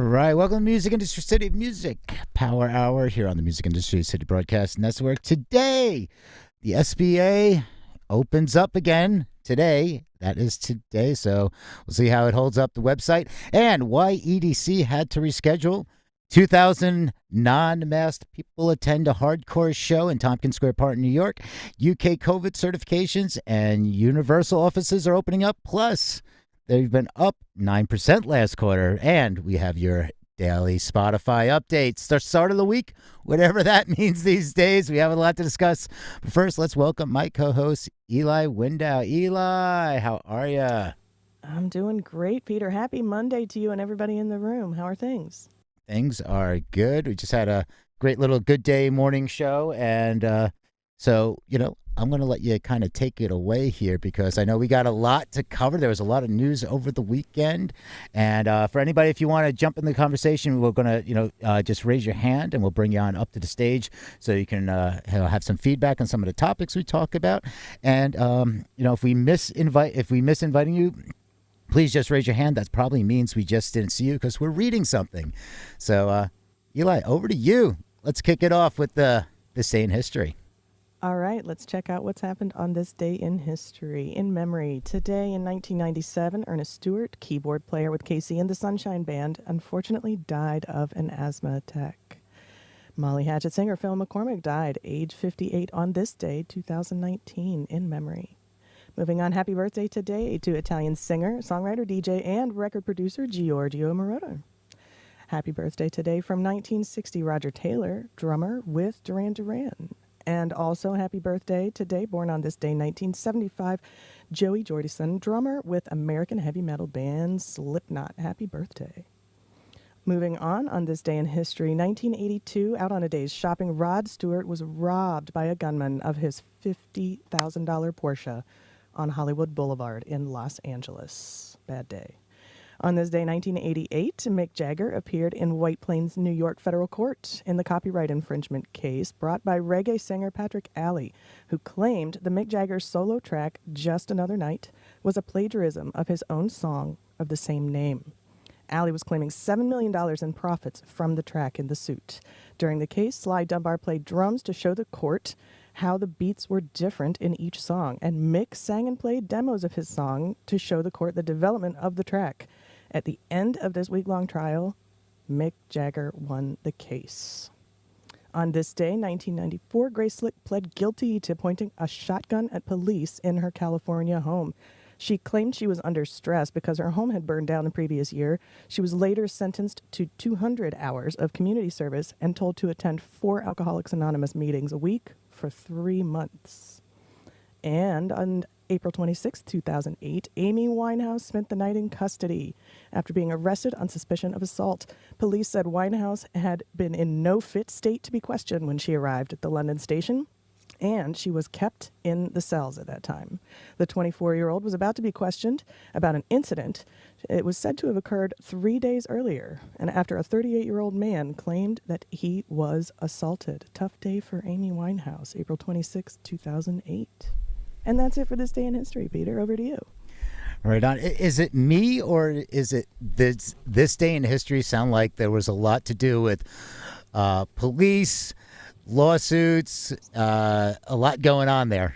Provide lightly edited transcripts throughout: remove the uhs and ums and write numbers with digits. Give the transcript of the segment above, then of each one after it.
right, welcome to Music Industry City Music Power Hour here on the Music Industry City Broadcast Network. Today, the SBA opens up again today. That is today, so we'll see how it holds up the website and why EDC had to reschedule. 2,000 non-masked people attend a hardcore show in Tompkins Square Park, New York. UK COVID certifications and Universal offices are opening up. Plus, they've been up 9% last quarter. And we have your daily Spotify updates. The start of the week, whatever that means these days. We have a lot to discuss. But first, let's welcome my co-host, Eli Window. Eli, how are you? I'm doing great, Peter. Happy Monday to you and everybody in the room. How are things? Things are good. We just had a great little Good Day morning show. And so, I'm going to let you kind of take it away here because I know we got a lot to cover. There was a lot of news over the weekend. And for anybody, if you want to jump in the conversation, we're going to, just raise your hand and we'll bring you on up to the stage so you can have some feedback on some of the topics we talk about. And, if we miss inviting you, please just raise your hand. That probably means we just didn't see you because we're reading something. So, Eli, over to you. Let's kick it off with this day in history. All right, let's check out what's happened on this day in history. In memory, today in 1997, Ernest Stewart, keyboard player with Casey and the Sunshine Band, unfortunately died of an asthma attack. Molly Hatchet singer Phil McCormick died, age 58, on this day, 2019, in memory. Moving on, happy birthday today to Italian singer, songwriter, DJ, and record producer Giorgio Moroder. Happy birthday today from 1960, Roger Taylor, drummer with Duran Duran. And also happy birthday today, born on this day, 1975, Joey Jordison, drummer with American heavy metal band Slipknot. Happy birthday. Moving on this day in history, 1982, out on a day's shopping, Rod Stewart was robbed by a gunman of his $50,000 Porsche on Hollywood Boulevard in Los Angeles. Bad day. On this day, 1988, Mick Jagger appeared in White Plains, New York federal court in the copyright infringement case brought by reggae singer Patrick Alley, who claimed the Mick Jagger solo track, Just Another Night, was a plagiarism of his own song of the same name. Alley was claiming $7 million in profits from the track in the suit. During the case, Sly Dunbar played drums to show the court how the beats were different in each song, and Mick sang and played demos of his song to show the court the development of the track. At the end of this week-long trial, Mick Jagger won the case. On this day, 1994, Grace Slick pled guilty to pointing a shotgun at police in her California home. She claimed she was under stress because her home had burned down the previous year. She was later sentenced to 200 hours of community service and told to attend 4 Alcoholics Anonymous meetings a week for 3 months. And on April 26, 2008, Amy Winehouse spent the night in custody after being arrested on suspicion of assault. Police said Winehouse had been in no fit state to be questioned when she arrived at the London station, and she was kept in the cells at that time. The 24-year-old was about to be questioned about an incident. It was said to have occurred 3 days earlier, and after a 38-year-old man claimed that he was assaulted. Tough day for Amy Winehouse, April 26, 2008. And that's it for this day in history. Peter, over to you. Right on. Is it me or is it this day in history sound like there was a lot to do with police, lawsuits, a lot going on there?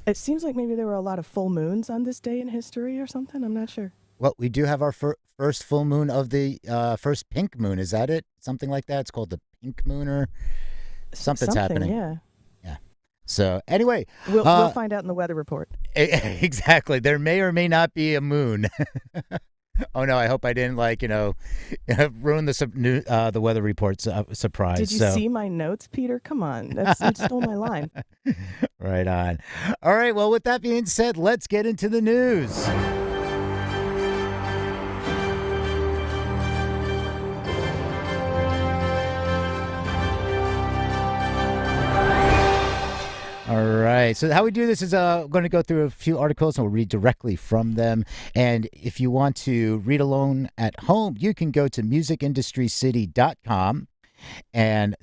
It seems like maybe there were a lot of full moons on this day in history or something. I'm not sure. Well, we do have our first full moon of the first pink moon. Is that it? Something like that? It's called the pink moon or something's happening. Yeah. So anyway, we'll find out in the weather report. Exactly. There may or may not be a moon. Oh no! I hope I didn't ruin the weather report's surprise. Did you see my notes, Peter? Come on, you stole my line. Right on. All right. Well, with that being said, let's get into the news. All right. So how we do this is going to go through a few articles and we'll read directly from them. And if you want to read alone at home, you can go to musicindustrycity.com and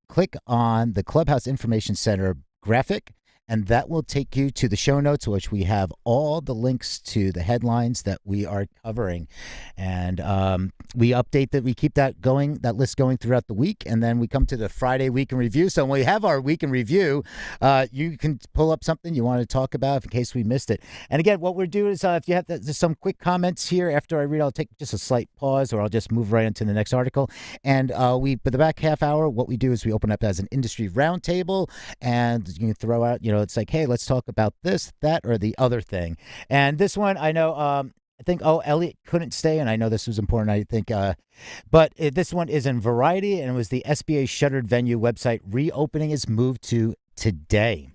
click on the Clubhouse Information Center graphic. and that will take you to the show notes, which we have all the links to the headlines that we are covering. And we update that, we keep that going, that list going throughout the week, and then we come to the Friday week in review. So when we have our week in review, you can pull up something you want to talk about in case we missed it. And again, what we're doing is if you have there's some quick comments here after I read, I'll take just a slight pause, or I'll just move right into the next article. And for the back half hour, what we do is we open up as an industry roundtable, and you can throw out, it's like, hey, let's talk about this, that, or the other thing. And this one, I know, I think, Elliot couldn't stay, and I know this was important, I think, but this one is in Variety, and it was the SBA shuttered venue website reopening is moved to today.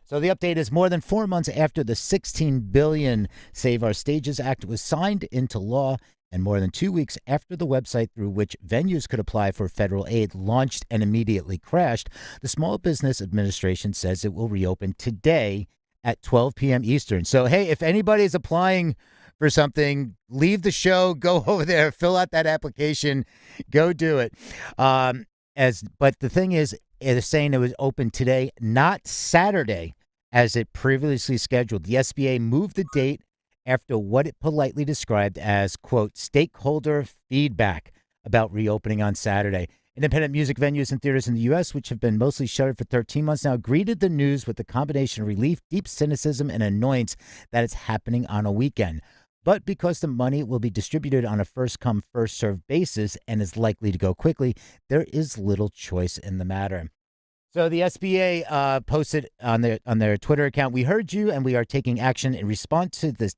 So the update is more than 4 months after the $16 billion Save Our Stages Act was signed into law, and more than 2 weeks after the website through which venues could apply for federal aid launched and immediately crashed, the Small Business Administration says it will reopen today at 12 p.m. Eastern. So, hey, if anybody is applying for something, leave the show, go over there, fill out that application, go do it. But the thing is, they're saying it was open today, not Saturday, as it previously scheduled. The SBA moved the date after what it politely described as, quote, stakeholder feedback about reopening on Saturday. Independent music venues and theaters in the U.S., which have been mostly shuttered for 13 months now, greeted the news with the combination of relief, deep cynicism, and annoyance that it's happening on a weekend. But because the money will be distributed on a first-come, first-served basis and is likely to go quickly, there is little choice in the matter. So the SBA posted on their Twitter account, "We heard you, and we are taking action in response to this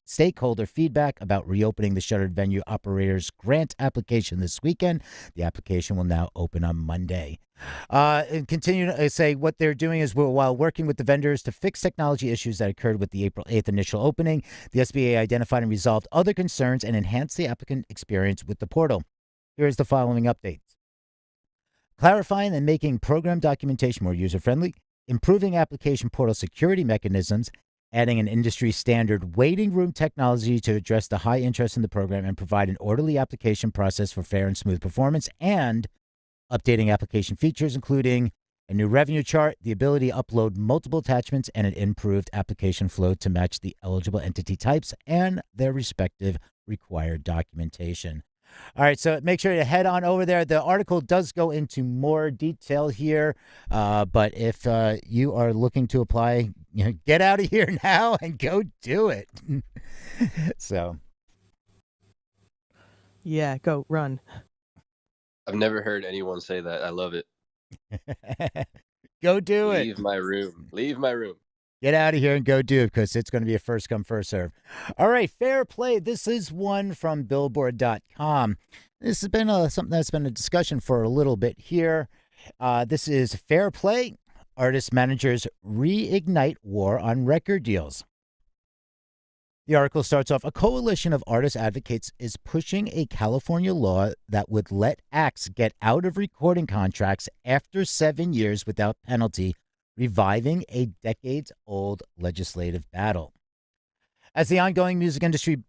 stakeholder feedback about reopening the shuttered venue operators grant application this weekend. The application will now open on Monday." And continue to say what they're doing is, while working with the vendors to fix technology issues that occurred with the April 8th initial opening, the SBA identified and resolved other concerns and enhanced the applicant experience with the portal. Here is the following updates. Clarifying and making program documentation more user-friendly, improving application portal security mechanisms, adding an industry-standard waiting room technology to address the high interest in the program and provide an orderly application process for fair and smooth performance, and updating application features, including a new revenue chart, the ability to upload multiple attachments, and an improved application flow to match the eligible entity types and their respective required documentation. All right, so make sure to head on over there. The article does go into more detail here, but if you are looking to apply, get out of here now and go do it. So, yeah, go run. I've never heard anyone say that. I love it. Go do it. Leave my room. Leave my room. Get out of here and go do it, because it's going to be a first come, first serve. All right, fair play. This is one from Billboard.com. This has been something that's been a discussion for a little bit here. This is fair play. Artist managers reignite war on record deals. The article starts off, a coalition of artist advocates is pushing a California law that would let acts get out of recording contracts after 7 years without penalty, reviving a decades-old legislative battle. As the ongoing music industry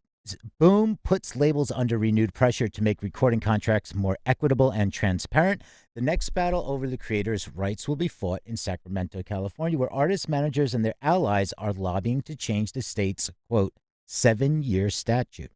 boom puts labels under renewed pressure to make recording contracts more equitable and transparent, the next battle over the creators' rights will be fought in Sacramento, California, where artists, managers, and their allies are lobbying to change the state's, quote, 7-year statute.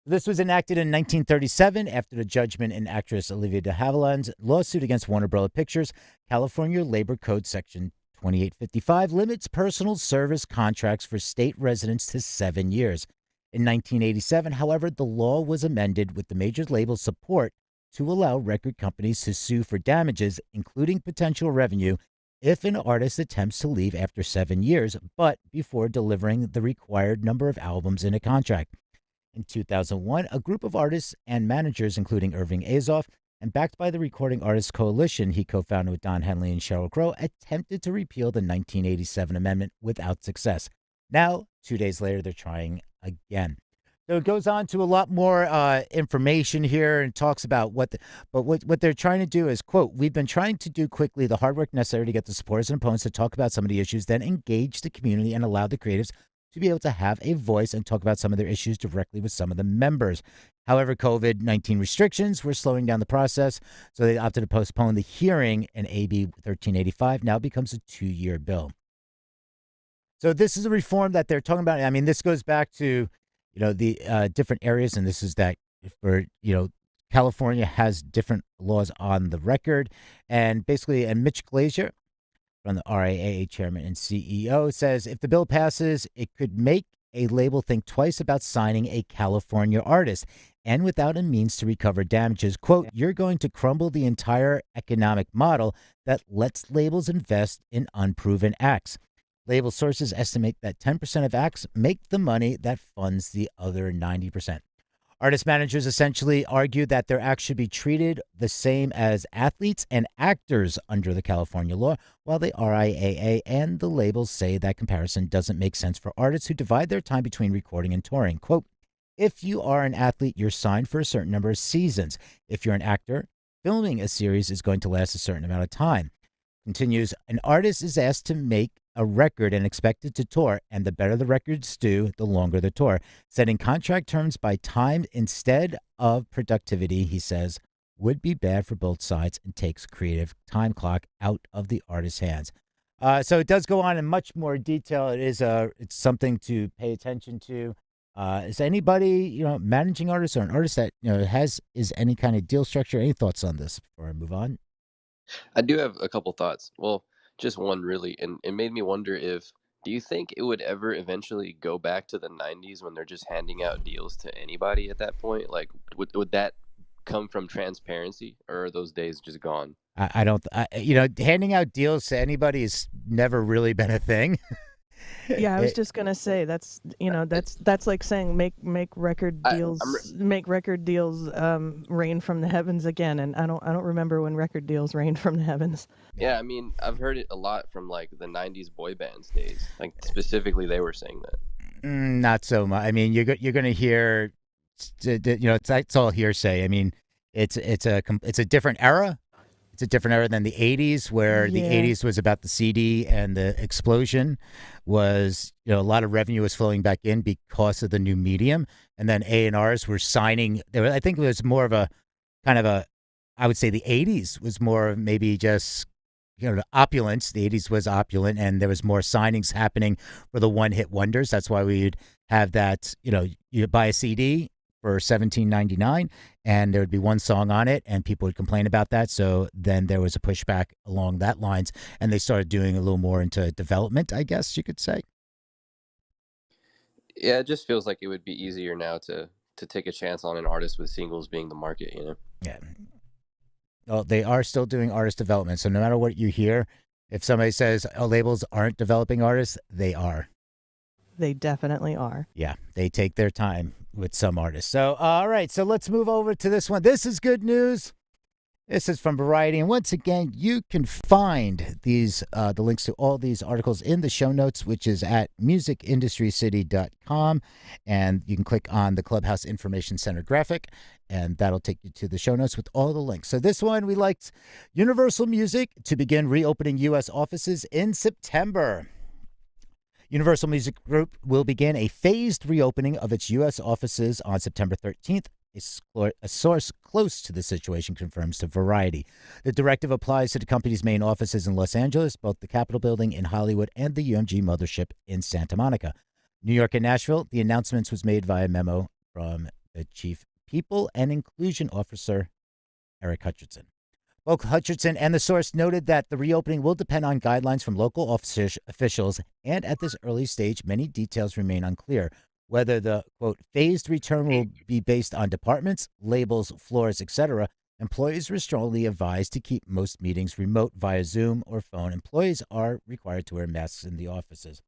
This was enacted in 1937 after the judgment in actress Olivia de Havilland's lawsuit against Warner Bros. Pictures. California Labor Code Section 2855 limits personal service contracts for state residents to 7 years. In 1987, however, the law was amended with the major label's support to allow record companies to sue for damages, including potential revenue, if an artist attempts to leave after 7 years, but before delivering the required number of albums in a contract. In 2001, a group of artists and managers, including Irving Azoff, and backed by the Recording Artists Coalition he co-founded with Don Henley and Sheryl Crow, attempted to repeal the 1987 amendment without success. Now, 2 days later, they're trying again. So it goes on to a lot more information here and talks about what they're trying to do is, quote, we've been trying to do quickly the hard work necessary to get the supporters and opponents to talk about some of the issues, then engage the community and allow the creatives to be able to have a voice and talk about some of their issues directly with some of the members. However, COVID-19 restrictions were slowing down the process, so they opted to postpone the hearing, and AB 1385 now becomes a 2-year bill. So this is a reform that they're talking about. I mean, this goes back to, the different areas, and this is that for, California has different laws on the record. And basically, and Mitch Glazier from the RIAA chairman and CEO says if the bill passes, it could make a label think twice about signing a California artist. And without a means to recover damages, quote, you're going to crumble the entire economic model that lets labels invest in unproven acts. Label sources estimate that 10% of acts make the money that funds the other 90%. Artist managers essentially argue that their acts should be treated the same as athletes and actors under the California law, while the RIAA and the labels say that comparison doesn't make sense for artists who divide their time between recording and touring. Quote, if you are an athlete, you're signed for a certain number of seasons. If you're an actor, filming a series is going to last a certain amount of time. Continues, an artist is asked to make a record and expected to tour, and the better the records do, the longer the tour. Setting contract terms by time instead of productivity, he says, would be bad for both sides and takes creative time clock out of the artist's hands. So it does go on in much more detail. It's something to pay attention to. Is anybody, managing artists or an artist that, is any kind of deal structure? Any thoughts on this before I move on? I do have a couple thoughts. Well, just one really, and it made me wonder do you think it would ever eventually go back to the 90s when they're just handing out deals to anybody at that point? Like, would that come from transparency, or are those days just gone? I don't, handing out deals to anybody has never really been a thing. Yeah, I was just gonna say that's like saying make record deals rain from the heavens again, and I don't remember when record deals rained from the heavens. Yeah, I mean, I've heard it a lot from like the 90s boy bands days. Like specifically, they were saying that. Not so much. I mean, you're going to hear, it's all hearsay. I mean, it's a different era. It's a different era than the 80s, where the 80s was about the CD, and the explosion was, a lot of revenue was flowing back in because of the new medium. And then A&Rs were signing. I think it was more of a kind of I would say the 80s was more of maybe just, opulence. The 80s was opulent, and there was more signings happening for the one-hit wonders. That's why we'd have that, you buy a CD for $17.99, and there would be one song on it, and people would complain about that. So then there was a pushback along that lines, and they started doing a little more into development, I guess you could say. Yeah, it just feels like it would be easier now to take a chance on an artist with singles being the market, Yeah. Well, they are still doing artist development. So no matter what you hear, if somebody says, labels aren't developing artists, they are. They definitely are. Yeah, they take their time with some artists. So, all right, so let's move over to this one. This is good news. This is from Variety. And once again, you can find these the links to all these articles in the show notes, which is at musicindustrycity.com. And you can click on the Clubhouse Information Center graphic, and that'll take you to the show notes with all the links. So this one, we liked Universal Music to begin reopening U.S. offices in September. Universal Music Group will begin a phased reopening of its U.S. offices on September 13th. A source close to the situation confirms to Variety. The directive applies to the company's main offices in Los Angeles, both the Capitol Building in Hollywood and the UMG mothership in Santa Monica. New York and Nashville, the announcement was made via memo from the Chief People and Inclusion Officer, Eric Hutchinson. Both Hutchinson and the source noted that the reopening will depend on guidelines from local officials, and at this early stage, many details remain unclear. Whether the, quote, phased return will be based on departments, labels, floors, etc., employees were strongly advised to keep most meetings remote via Zoom or phone. Employees are required to wear masks in the offices.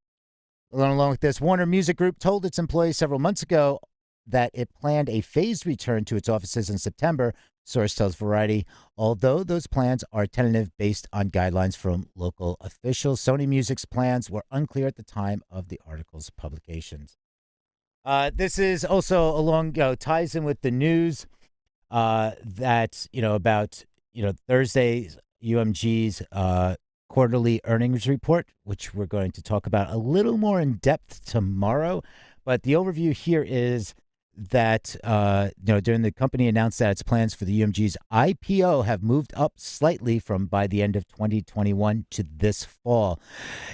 Along with this, Warner Music Group told its employees several months ago that it planned a phased return to its offices in September. Source tells Variety, although those plans are tentative based on guidelines from local officials, Sony Music's plans were unclear at the time of the article's publications. This is also along, ties in with the news that, about, Thursday, UMG's quarterly earnings report, which we're going to talk about a little more in depth tomorrow. But the overview here is that during the company announced that its plans for the UMG's IPO have moved up slightly from by the end of 2021 to this fall.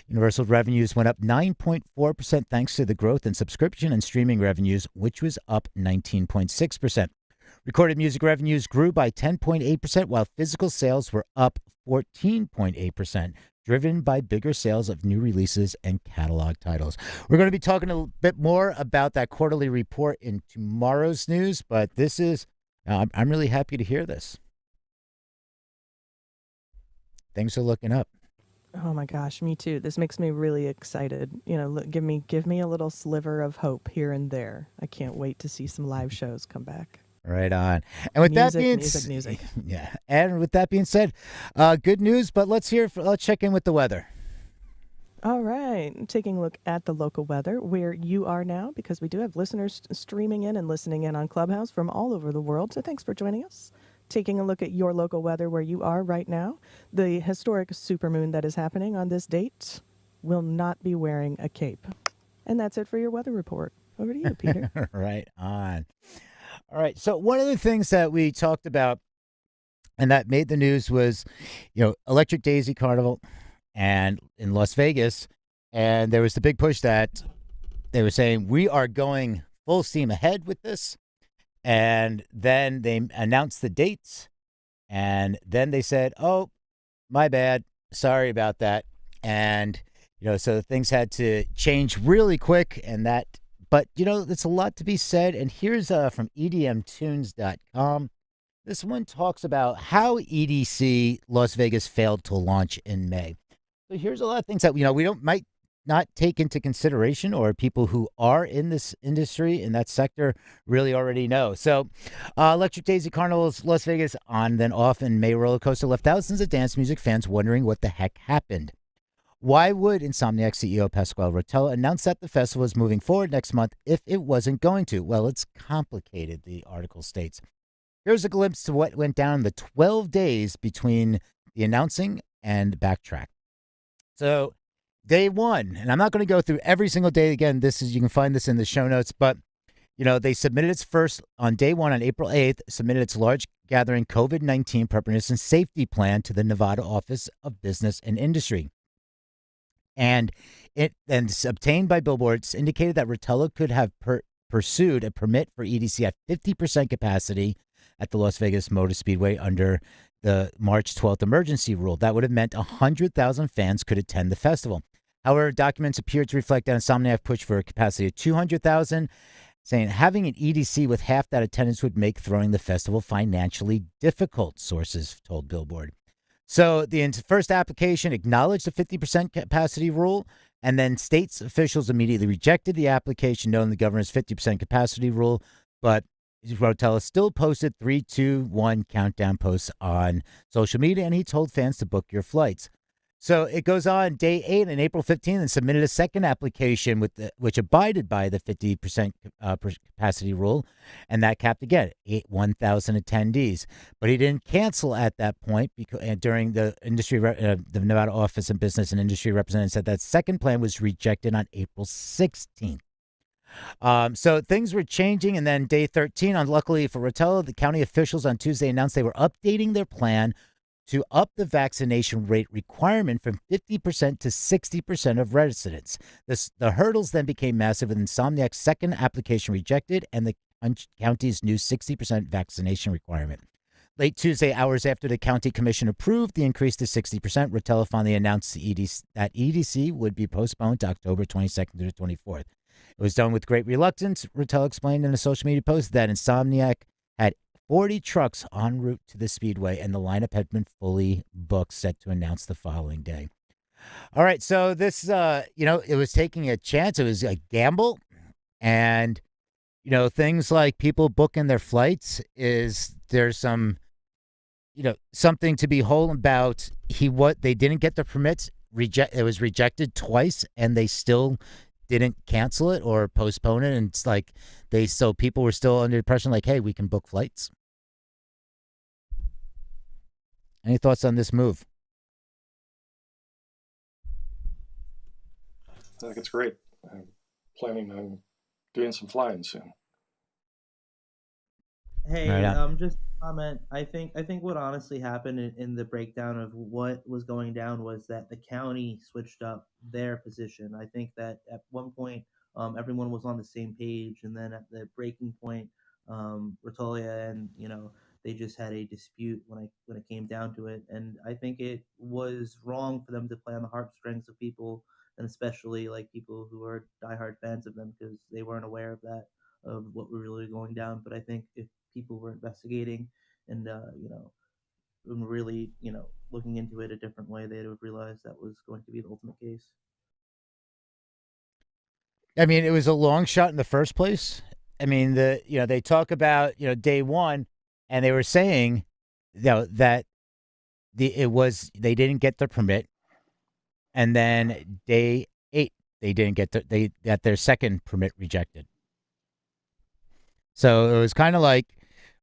Universal revenues went up 9.4% thanks to the growth in subscription and streaming revenues, which was up 19.6%. Recorded music revenues grew by 10.8%, while physical sales were up 14.8%, driven by bigger sales of new releases and catalog titles. We're going to be talking a bit more about that quarterly report in tomorrow's news, but this is, I'm really happy to hear this. Things are looking up. Oh my gosh, me too. This makes me really excited. Give me a little sliver of hope here and there. I can't wait to see some live shows come back. Right on. And with that being music. Yeah. And with that being said, good news, but let's check in with the weather. All right. Taking a look at the local weather where you are now, because we do have listeners streaming in and listening in on Clubhouse from all over the world. So thanks for joining us. Taking a look at your local weather where you are right now, the historic supermoon that is happening on this date will not be wearing a cape. And that's it for your weather report. Over to you, Peter. Right on. All right. So one of the things that we talked about and that made the news was, Electric Daisy Carnival and in Las Vegas. And there was the big push that they were saying, we are going full steam ahead with this. And then they announced the dates. And then they said, oh, my bad. Sorry about that. And, so things had to change really quick But, there's a lot to be said. And here's from EDMtunes.com. This one talks about how EDC Las Vegas failed to launch in May. So here's a lot of things that, we might not take into consideration, or people who are in this industry, in that sector, really already know. So Electric Daisy Carnival's Las Vegas on then off in May roller coaster left thousands of dance music fans wondering what the heck happened. Why would Insomniac CEO Pasquale Rotella announce that the festival is moving forward next month if it wasn't going to? Well, it's complicated, the article states. Here's a glimpse to what went down in the 12 days between the announcing and backtrack. So day one, and I'm not going to go through every single day again. You can find this in the show notes, but they submitted its first on day one on April 8th, submitted its large gathering COVID-19 preparedness and safety plan to the Nevada Office of Business and Industry. And it's obtained by billboards indicated that Rotella could have pursued a permit for EDC at 50% capacity at the Las Vegas Motor Speedway under the March 12th emergency rule. That would have meant 100,000 fans could attend the festival. However, documents appear to reflect that Insomniac pushed for a capacity of 200,000, saying having an EDC with half that attendance would make throwing the festival financially difficult, sources told Billboard. So the first application acknowledged the 50% capacity rule, and then states officials immediately rejected the application, knowing the governor's 50% capacity rule. But Rotella still posted 3, 2, 1 countdown posts on social media, and he told fans to book your flights. So it goes on day 8 and April 15th and submitted a second application which abided by the 50% capacity rule, and that capped again 1,000 attendees. But he didn't cancel at that point because during the the Nevada Office of Business and Industry representative said that second plan was rejected on April 16th. So things were changing, and then day 13, unluckily for Rotella, the county officials on Tuesday announced they were updating their plan to up the vaccination rate requirement from 50% to 60% of residents. The hurdles then became massive, with Insomniac's second application rejected and the county's new 60% vaccination requirement. Late Tuesday, hours after the county commission approved the increase to 60%, Rotella finally announced that EDC would be postponed to October 22nd through the 24th. It was done with great reluctance. Rotella explained in a social media post that Insomniac had 40 trucks en route to the Speedway, and the lineup had been fully booked, set to announce the following day. All right, so this, it was taking a chance. It was a gamble. And, things like people booking their flights there's some, something to behold about they didn't get the permits. It was rejected twice, and they still didn't cancel it or postpone it. And it's like so people were still under the impression like, hey, we can book flights. Any thoughts on this move? I think it's great. I'm planning on doing some flying soon. Hey, Right on. just a comment. I think what honestly happened in the breakdown of what was going down was that the county switched up their position. I think that at one point, everyone was on the same page, and then at the breaking point, Rotolia and they just had a dispute when it came down to it, and I think it was wrong for them to play on the heartstrings of people, and especially like people who are diehard fans of them because they weren't aware of that of what was really going down. But I think if people were investigating and and really looking into it a different way, they would realize that was going to be the ultimate case. I mean, it was a long shot in the first place. I mean, they talk about day one, and they were saying that they didn't get the permit, and then day 8 they didn't get they got their second permit rejected. So it was kind of like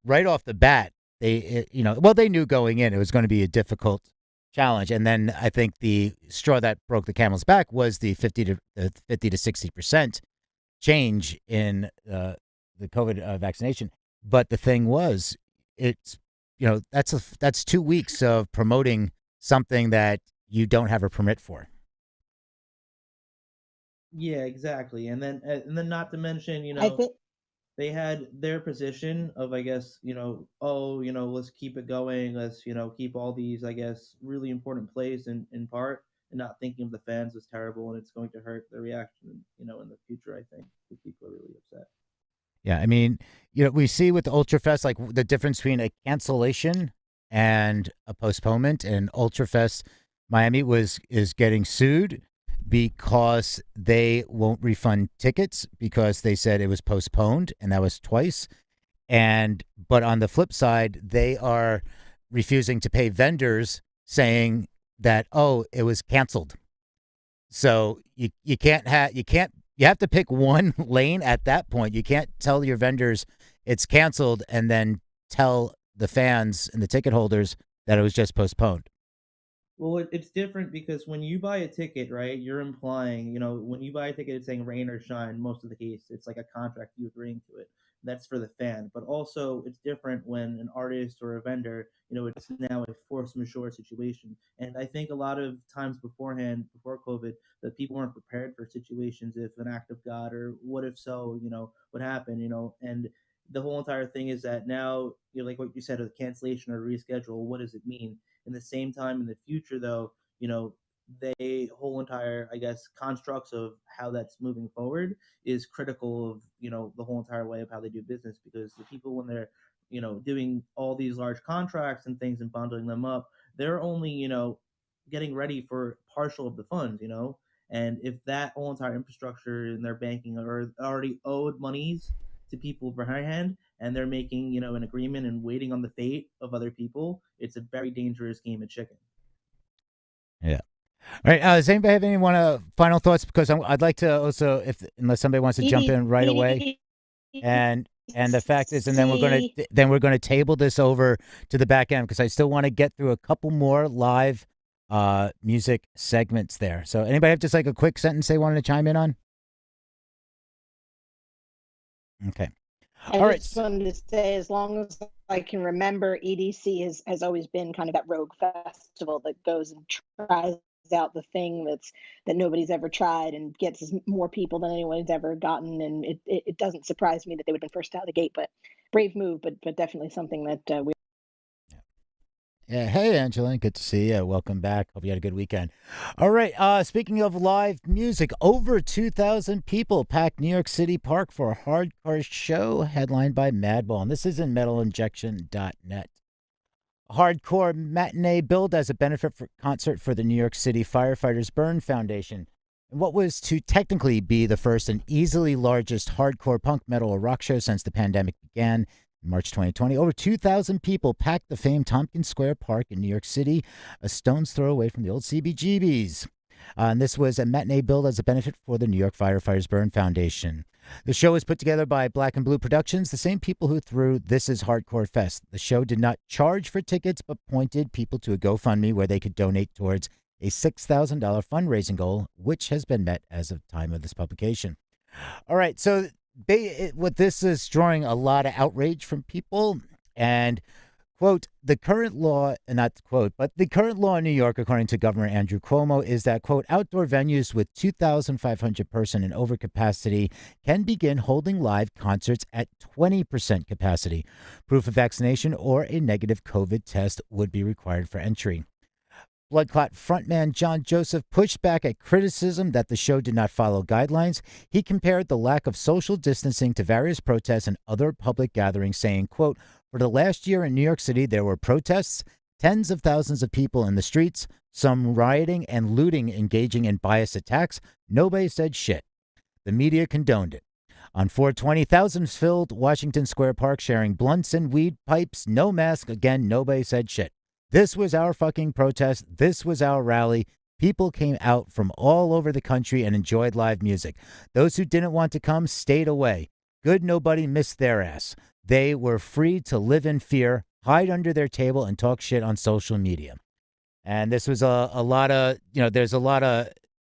right off the bat, they knew going in it was going to be a difficult challenge, and then I think the straw that broke the camel's back was the 50 to 60% change in the COVID vaccination. But the thing was, it's that's 2 weeks of promoting something that you don't have a permit for. Yeah, exactly. And then not to mention, I think they had their position of, I guess, let's keep it going. Let's, keep all these, I guess, really important plays in part, and not thinking of the fans was terrible, and it's going to hurt the reaction, in the future, I think, if people are really upset. Yeah, I mean, we see with the Ultrafest, like the difference between a cancellation and a postponement. And Ultrafest Miami is getting sued because they won't refund tickets because they said it was postponed, and that was twice. But on the flip side, they are refusing to pay vendors, saying that it was canceled. So you have to pick one lane at that point. You can't tell your vendors it's canceled and then tell the fans and the ticket holders that it was just postponed. Well, it's different because when you buy a ticket, right, you're implying, when you buy a ticket, it's saying rain or shine. Most of the case, it's like a contract, you agreeing to it. That's for the fan. But also, it's different when an artist or a vendor, it's now a force majeure situation. And I think a lot of times beforehand, before COVID, that people weren't prepared for situations if an act of God or what if so, what happened, and the whole entire thing is that now, like what you said, a cancellation or reschedule, what does it mean? In the same time, in the future, though, they whole entire, I guess, constructs of how that's moving forward is critical of the whole entire way of how they do business, because the people, when they're doing all these large contracts and things and bundling them up, they're only getting ready for partial of the funds, and if that whole entire infrastructure and their banking are already owed monies to people beforehand, and they're making an agreement and waiting on the fate of other people, it's a very dangerous game of chicken. Yeah. All right. Does anybody have any final thoughts? Because I'd like to also, unless somebody wants to jump in right away, and the fact is, and then we're gonna table this over to the back end because I still want to get through a couple more live music segments there. So anybody have just like a quick sentence they wanted to chime in on? Okay. I just wanted to say, as long as I can remember, EDC has always been kind of that rogue festival that goes and tries out the thing that nobody's ever tried and gets more people than anyone's ever gotten. And it doesn't surprise me that they would have been first out of the gate, but brave move, but definitely something that we. Yeah. Hey, Angela. Good to see you. Welcome back. Hope you had a good weekend. All right. Speaking of live music, over 2,000 people packed New York City Park for a hardcore show headlined by Madball. And this is in metalinjection.net. A hardcore matinee billed as a benefit for concert for the New York City Firefighters Burn Foundation. And what was to technically be the first and easily largest hardcore punk metal or rock show since the pandemic began. In March 2020, over 2,000 people packed the famed Tompkins Square Park in New York City, a stone's throw away from the old CBGBs. And this was a matinee billed as a benefit for the New York Firefighters Burn Foundation. The show was put together by Black and Blue Productions, the same people who threw This Is Hardcore Fest. The show did not charge for tickets, but pointed people to a GoFundMe where they could donate towards a $6,000 fundraising goal, which has been met as of time of this publication. All right, so what this is drawing a lot of outrage from people, and quote, the current law, not quote, but the current law in New York, according to Governor Andrew Cuomo, is that, quote, outdoor venues with 2,500 person and over capacity can begin holding live concerts at 20% capacity. Proof of vaccination or a negative COVID test would be required for entry. Blood Clot frontman John Joseph pushed back at criticism that the show did not follow guidelines. He compared the lack of social distancing to various protests and other public gatherings, saying, quote, for the last year in New York City, there were protests, tens of thousands of people in the streets, some rioting and looting engaging in bias attacks. Nobody said shit. The media condoned it. On 4/20, thousands filled Washington Square Park sharing blunts and weed pipes. No mask. Again, nobody said shit. This was our fucking protest. This was our rally. People came out from all over the country and enjoyed live music. Those who didn't want to come stayed away. Good nobody missed their ass. They were free to live in fear, hide under their table, and talk shit on social media. And this was a lot of, there's a lot of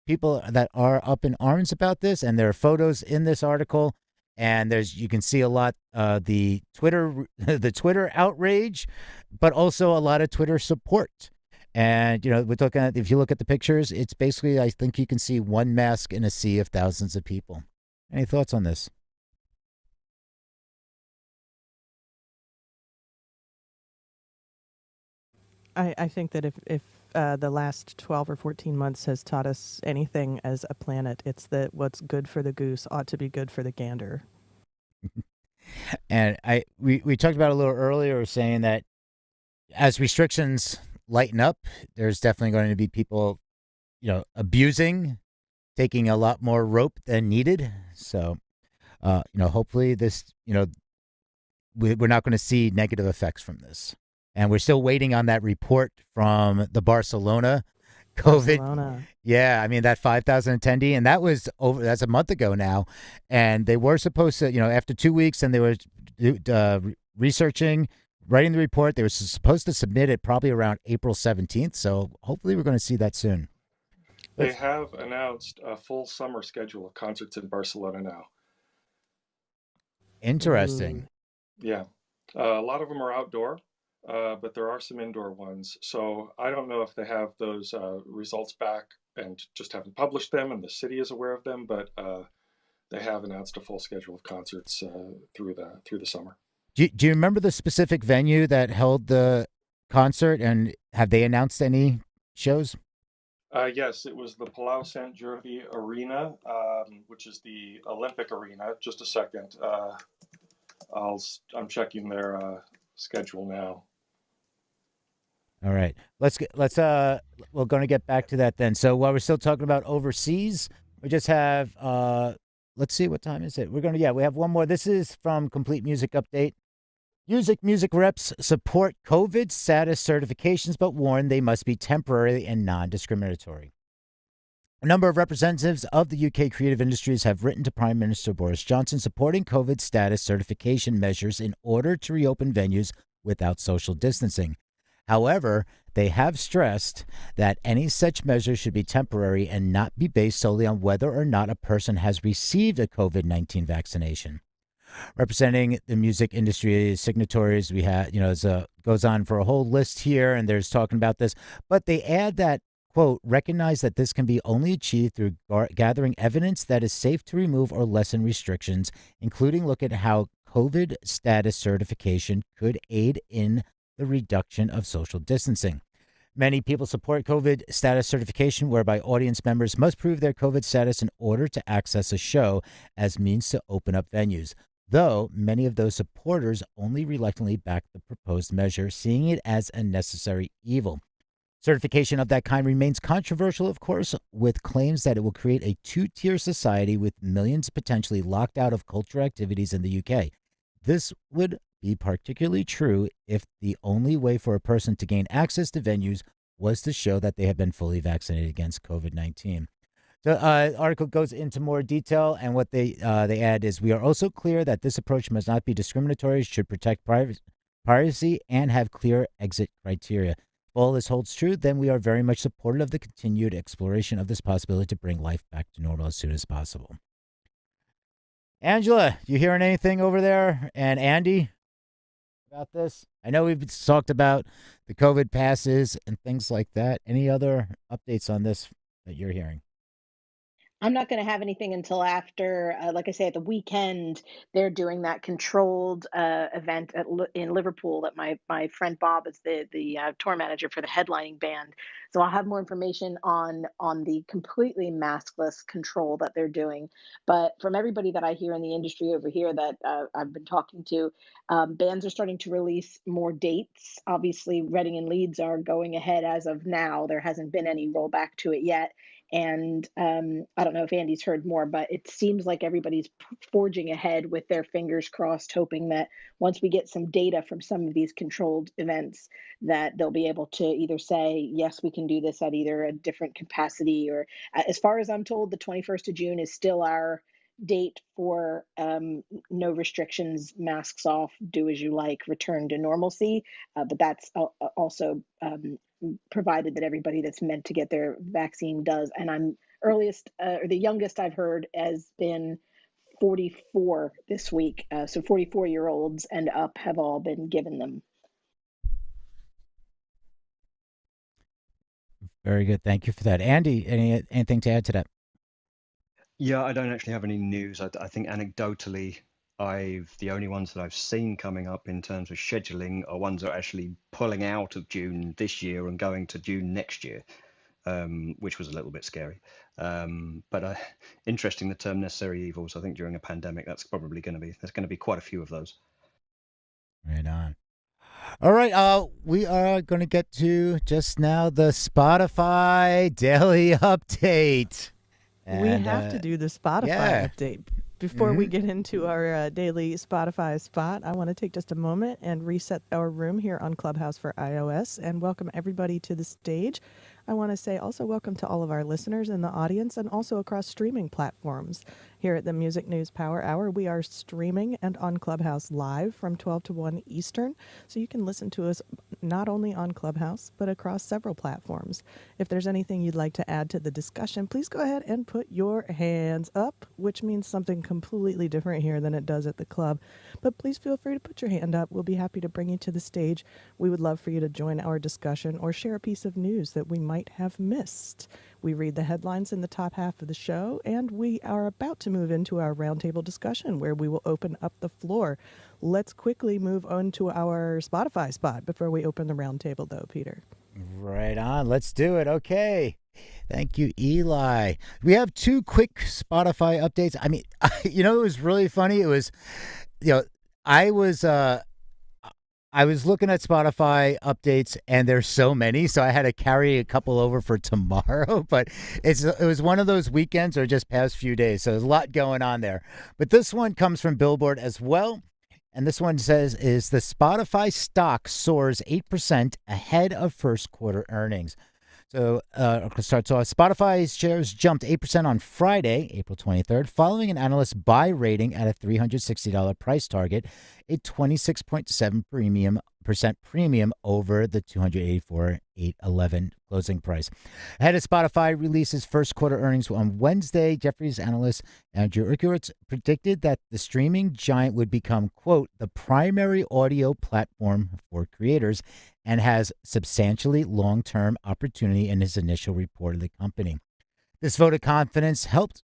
people that are up in arms about this, and there are photos in this article. And you can see a lot the Twitter outrage, but also a lot of Twitter support. And we're talking. If you look at the pictures, it's basically, I think you can see one mask in a sea of thousands of people. Any thoughts on this? I think that if the last 12 or 14 months has taught us anything as a planet, it's that what's good for the goose ought to be good for the gander. And we talked about a little earlier, saying that as restrictions lighten up, there's definitely going to be people, abusing, taking a lot more rope than needed. So, hopefully this, we're not going to see negative effects from this. And we're still waiting on that report from the Barcelona COVID. Barcelona. Yeah, I mean, that 5,000 attendee, and that's a month ago now. And they were supposed to, after 2 weeks, and they were researching, writing the report. They were supposed to submit it probably around April 17th. So hopefully we're going to see that soon. They have announced a full summer schedule of concerts in Barcelona now. Interesting. Yeah. A lot of them are outdoor. But there are some indoor ones. So I don't know if they have those results back and just haven't published them and the city is aware of them, but they have announced a full schedule of concerts through the summer. Do you remember the specific venue that held the concert, and have they announced any shows? Yes, it was the Palau Sant Jordi Arena, which is the Olympic Arena. Just a second. I'm checking their schedule now. All right, we're going to get back to that then. So while we're still talking about overseas, we just have, let's see, what time is it? We have one more. This is from Complete Music Update. Music reps support COVID status certifications, but warn they must be temporary and non-discriminatory. A number of representatives of the UK creative industries have written to Prime Minister Boris Johnson supporting COVID status certification measures in order to reopen venues without social distancing. However, they have stressed that any such measures should be temporary and not be based solely on whether or not a person has received a COVID-19 vaccination. Representing the music industry signatories, we have, goes on for a whole list here, and there's talking about this, but they add that, quote, recognize that this can be only achieved through gathering evidence that is safe to remove or lessen restrictions, including look at how COVID status certification could aid in the reduction of social distancing. Many people support COVID status certification, whereby audience members must prove their COVID status in order to access a show as means to open up venues, though many of those supporters only reluctantly back the proposed measure, seeing it as a necessary evil. Certification of that kind remains controversial, of course, with claims that it will create a two-tier society with millions potentially locked out of cultural activities in the UK. This would be particularly true if the only way for a person to gain access to venues was to show that they have been fully vaccinated against COVID-19. The article goes into more detail, and what they add is, we are also clear that this approach must not be discriminatory, should protect privacy, and have clear exit criteria. all this holds true, then we are very much supportive of the continued exploration of this possibility to bring life back to normal as soon as possible. Angela, you hearing anything over there? And Andy, about this? I know we've talked about the COVID passes and things like that. Any other updates on this that you're hearing? I'm not going to have anything until after, like I say, at the weekend. They're doing that controlled event in Liverpool. That my friend Bob is the tour manager for the headlining band. So I'll have more information on the completely maskless control that they're doing. But from everybody that I hear in the industry over here that I've been talking to, bands are starting to release more dates. Obviously, Reading and Leeds are going ahead as of now. There hasn't been any rollback to it yet. And I don't know if Andy's heard more, but it seems like everybody's forging ahead with their fingers crossed, hoping that once we get some data from some of these controlled events, that they'll be able to either say, yes, we can do this at either a different capacity, or as far as I'm told, the 21st of June is still our date for no restrictions, masks off, do as you like, return to normalcy. But that's also provided that everybody that's meant to get their vaccine does. And I'm earliest or the youngest I've heard has been 44 this week. So 44-year-olds and up have all been given them. Very good. Thank you for that. Andy, anything to add to that? Yeah, I don't actually have any news. I think anecdotally, the only ones that I've seen coming up in terms of scheduling are ones that are actually pulling out of June this year and going to June next year, which was a little bit scary. But interesting, the term necessary evils. I think during a pandemic, there's going to be quite a few of those. Right on. All right, we are going to get to just now the Spotify daily update. We have to do the Spotify update. Before we get into our daily Spotify spot, I want to take just a moment and reset our room here on Clubhouse for iOS and welcome everybody to the stage. I want to say also welcome to all of our listeners in the audience and also across streaming platforms. Here at the Music News Power Hour, we are streaming and on Clubhouse live from 12 to 1 Eastern, so you can listen to us not only on Clubhouse, but across several platforms. If there's anything you'd like to add to the discussion, please go ahead and put your hands up, which means something completely different here than it does at the club. But please feel free to put your hand up. We'll be happy to bring you to the stage. We would love for you to join our discussion or share a piece of news that we might have missed. We read the headlines in the top half of the show, and we are about to move into our roundtable discussion where we will open up the floor. Let's quickly move on to our Spotify spot before we open the roundtable, though, Peter. Right on. Let's do it. Okay. Thank you, Eli. We have two quick Spotify updates. I mean, it was really funny. It was, I was looking at Spotify updates, and there's so many, so I had to carry a couple over for tomorrow. But it was one of those weekends or just past few days, so there's a lot going on there. But this one comes from Billboard as well, and this one says is the Spotify stock soars 8% ahead of first quarter earnings. So it starts off. Spotify's shares jumped 8% on Friday, April 23rd, following an analyst buy rating at a $360 price target, a 26.7% premium over the $284,811 closing price. Ahead of Spotify releases first quarter earnings on Wednesday, Jefferies analyst Andrew Urquhart predicted that the streaming giant would become, quote, the primary audio platform for creators and has substantially long-term opportunity in his initial report of the company. This vote of confidence helped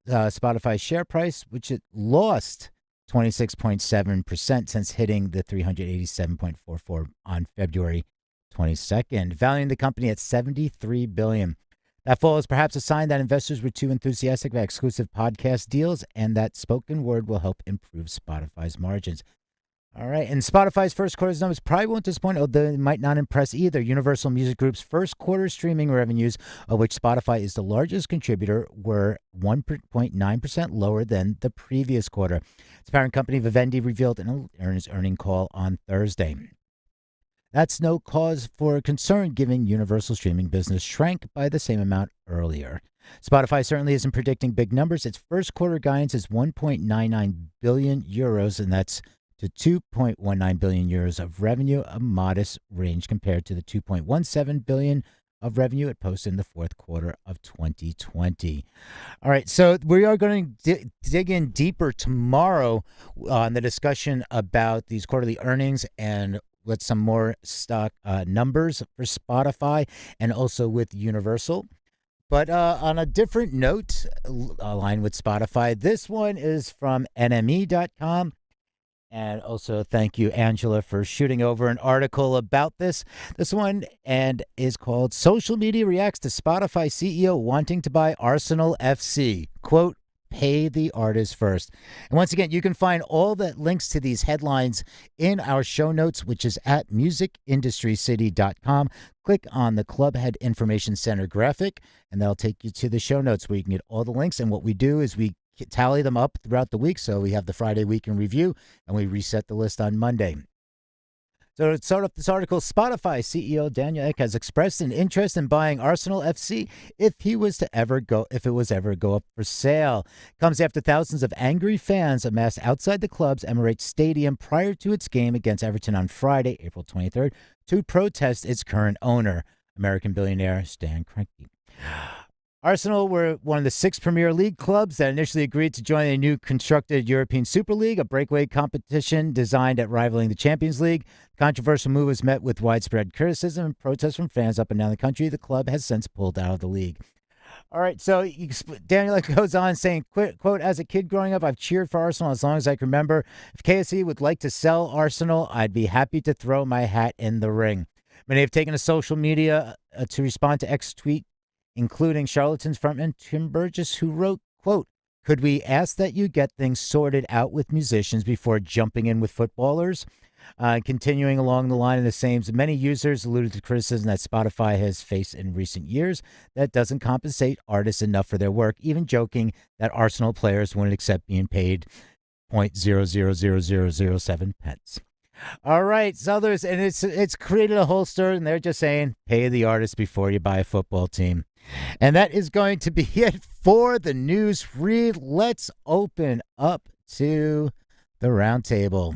Spotify's share price, which it lost 26.7% since hitting the 387.44 on February 22nd, valuing the company at $73 billion. That fall is perhaps a sign that investors were too enthusiastic about exclusive podcast deals and that spoken word will help improve Spotify's margins. All right, and Spotify's first quarter's numbers probably won't disappoint, although they might not impress either. Universal Music Group's first quarter streaming revenues, of which Spotify is the largest contributor, were 1.9% lower than the previous quarter. Its parent company, Vivendi, revealed in an earnings call on Thursday. That's no cause for concern, given Universal streaming business shrank by the same amount earlier. Spotify certainly isn't predicting big numbers. Its first quarter guidance is 1.99 billion euros, and that's to 2.19 billion euros of revenue, a modest range compared to the 2.17 billion of revenue it posted in the fourth quarter of 2020. All right, so we are going to dig in deeper tomorrow on the discussion about these quarterly earnings and with some more stock numbers for Spotify and also with Universal. But on a different note, aligned with Spotify, this one is from NME.com. And also, thank you, Angela, for shooting over an article about this. This one and is called "Social Media Reacts to Spotify CEO Wanting to Buy Arsenal FC." Quote, "Pay the artist first." And once again, you can find all the links to these headlines in our show notes, which is at musicindustrycity.com. Click on the Clubhead Information Center graphic, and that'll take you to the show notes where you can get all the links. And what we do is we tally them up throughout the week. So we have the Friday week in review, and we reset the list on Monday. So to start off this article, Spotify CEO Daniel Ek has expressed an interest in buying Arsenal FC if it was ever go up for sale. Comes after thousands of angry fans amassed outside the club's Emirates Stadium prior to its game against Everton on Friday, April 23rd, to protest its current owner, American billionaire Stan Kroenke. Arsenal were one of the 6 Premier League clubs that initially agreed to join a new constructed European Super League, a breakaway competition designed at rivaling the Champions League. The controversial move was met with widespread criticism and protests from fans up and down the country. The club has since pulled out of the league. All right, so Daniel goes on saying, quote, "As a kid growing up, I've cheered for Arsenal as long as I can remember. If KSE would like to sell Arsenal, I'd be happy to throw my hat in the ring." Many have taken to social media to respond to X tweet, including Charlatans frontman Tim Burgess, who wrote, quote, "Could we ask that you get things sorted out with musicians before jumping in with footballers?" Continuing along the line of the same, many users alluded to criticism that Spotify has faced in recent years that doesn't compensate artists enough for their work, even joking that Arsenal players wouldn't accept being paid 0.000007 pence. All right, so it's created a whole stir, and they're just saying, pay the artist before you buy a football team. And that is going to be it for the news read. Let's open up to the roundtable.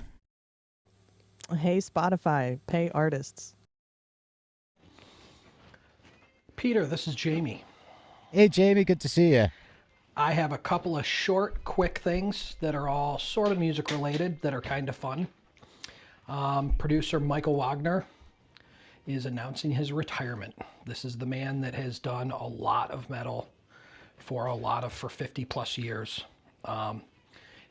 Hey, Spotify, pay artists. Peter, this is Jamie. Hey, Jamie, good to see you. I have a couple of short, quick things that are all sort of music related that are kind of fun. Producer Michael Wagner is announcing his retirement. This is the man that has done a lot of metal for 50 plus years.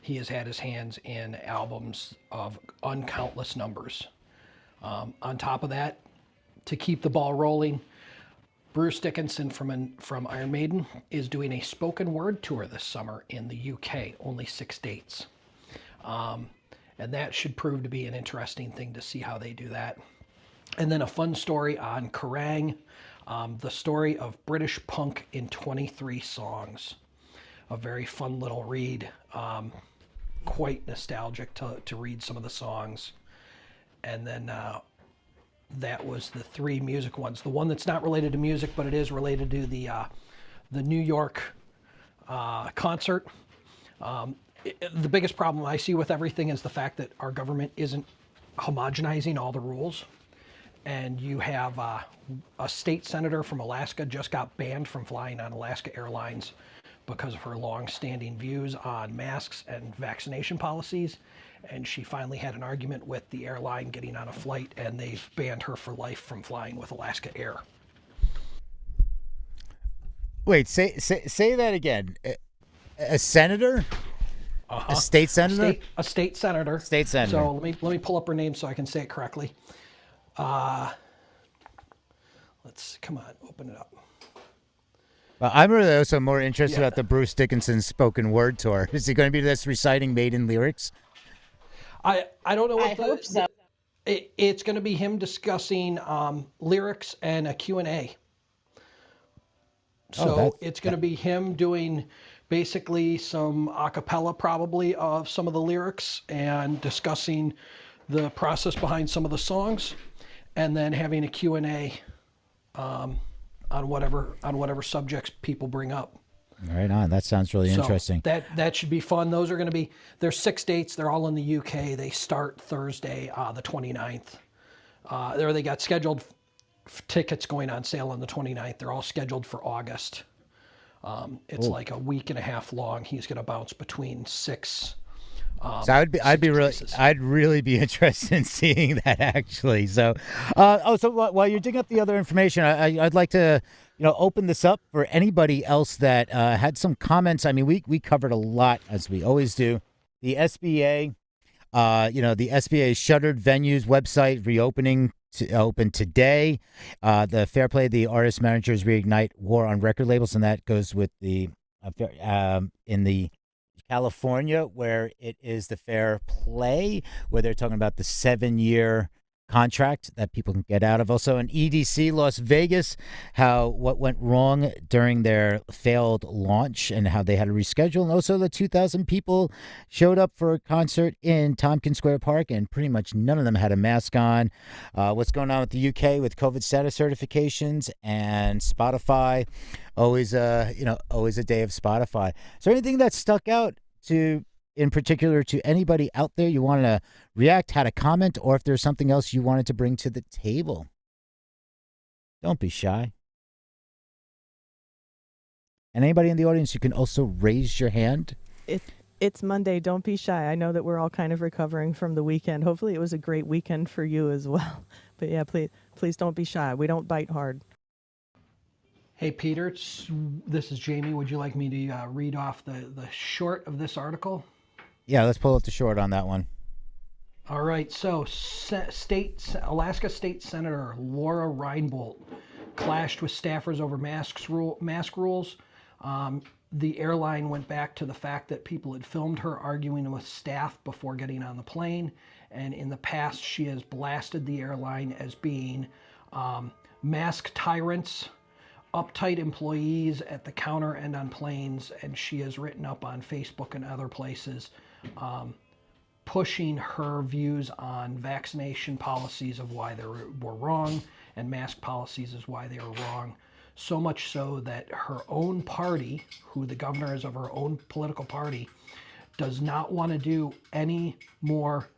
He has had his hands in albums of uncountless numbers. On top of that, to keep the ball rolling, Bruce Dickinson from Iron Maiden is doing a spoken word tour this summer in the UK, only 6 dates. And that should prove to be an interesting thing to see how they do that. And then a fun story on Kerrang, the story of British punk in 23 songs. A very fun little read, quite nostalgic to read some of the songs. And then that was the 3 music ones. The one that's not related to music, but it is related to the New York concert. The biggest problem I see with everything is the fact that our government isn't homogenizing all the rules. And you have a state senator from Alaska just got banned from flying on Alaska Airlines because of her long-standing views on masks and vaccination policies. And she finally had an argument with the airline getting on a flight, and they've banned her for life from flying with Alaska Air. Wait, say that again. A senator? A state senator? A state senator. State senator. So let me pull up her name so I can say it correctly. Come on, open it up. Well, I'm really also more interested about the Bruce Dickinson spoken word tour. Is he going to be this reciting Maiden lyrics? I don't know what I hope so. It's going to be him discussing lyrics and a Q&A. So it's going to be him doing basically some a cappella probably of some of the lyrics and discussing the process behind some of the songs, and then having a Q&A on whatever subjects people bring up. Right on. That sounds really interesting. That should be fun. Those are going to be, there's 6 dates. They're all in the UK. They start Thursday, the 29th. They got scheduled tickets going on sale on the 29th. They're all scheduled for August. It's like a week and a half long. He's going to bounce between 6. So I'd really be interested in seeing that actually. So, so while you're digging up the other information, I'd like to, open this up for anybody else that had some comments. I mean, we covered a lot as we always do. The SBA, the SBA shuttered venues website reopening to open today. The Fair Play, the artist managers reignite war on record labels, and that goes with the in the California, where it is the Fair Play, where they're talking about the 7-year contract that people can get out of. Also in EDC Las Vegas, what went wrong during their failed launch and how they had to reschedule. And also the 2,000 people showed up for a concert in Tompkins Square Park, and pretty much none of them had a mask on. What's going on with the UK with COVID status certifications and Spotify? Always a day of Spotify. Is there anything that stuck out in particular to anybody out there you want to react, had a comment, or if there's something else you wanted to bring to the table? Don't be shy. And anybody in the audience, you can also raise your hand. It's Monday. Don't be shy. I know that we're all kind of recovering from the weekend. Hopefully it was a great weekend for you as well. But yeah, please don't be shy. We don't bite hard. Hey, Peter, this is Jamie. Would you like me to read off the short of this article? Yeah, let's pull up the short on that one. All right. So, Alaska State Senator Laura Reinbold clashed with staffers over mask rules. The airline went back to the fact that people had filmed her arguing with staff before getting on the plane. And in the past, she has blasted the airline as being mask tyrants, uptight employees at the counter and on planes, and she has written up on Facebook and other places pushing her views on vaccination policies of why they were wrong and mask policies is why they were wrong. So much so that her own party, who the governor is of her own political party, does not want to do any more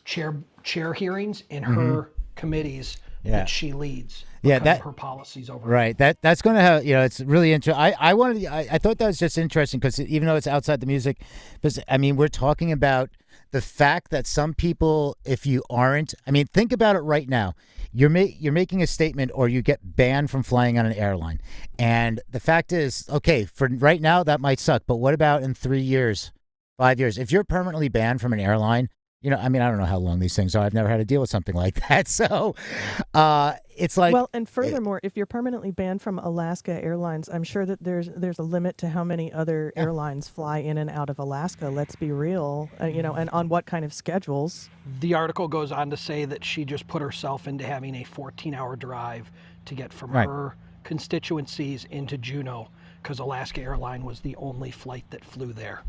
chair hearings in her committees that she leads. That her policies over. Right. That's going to have, it's really interesting. I thought that was just interesting because even though it's outside the music, because I mean, we're talking about the fact that some people, if you aren't, I mean, think about it right now. You're making a statement or you get banned from flying on an airline. And the fact is, okay, for right now, that might suck. But what about in 3 years, 5 years? If you're permanently banned from an airline, I mean, I don't know how long these things are. I've never had to deal with something like that. So it's like... Well, and furthermore, if you're permanently banned from Alaska Airlines, I'm sure that there's a limit to how many other airlines fly in and out of Alaska. Let's be real, and on what kind of schedules. The article goes on to say that she just put herself into having a 14-hour drive to get from her constituencies into Juneau because Alaska Airlines was the only flight that flew there.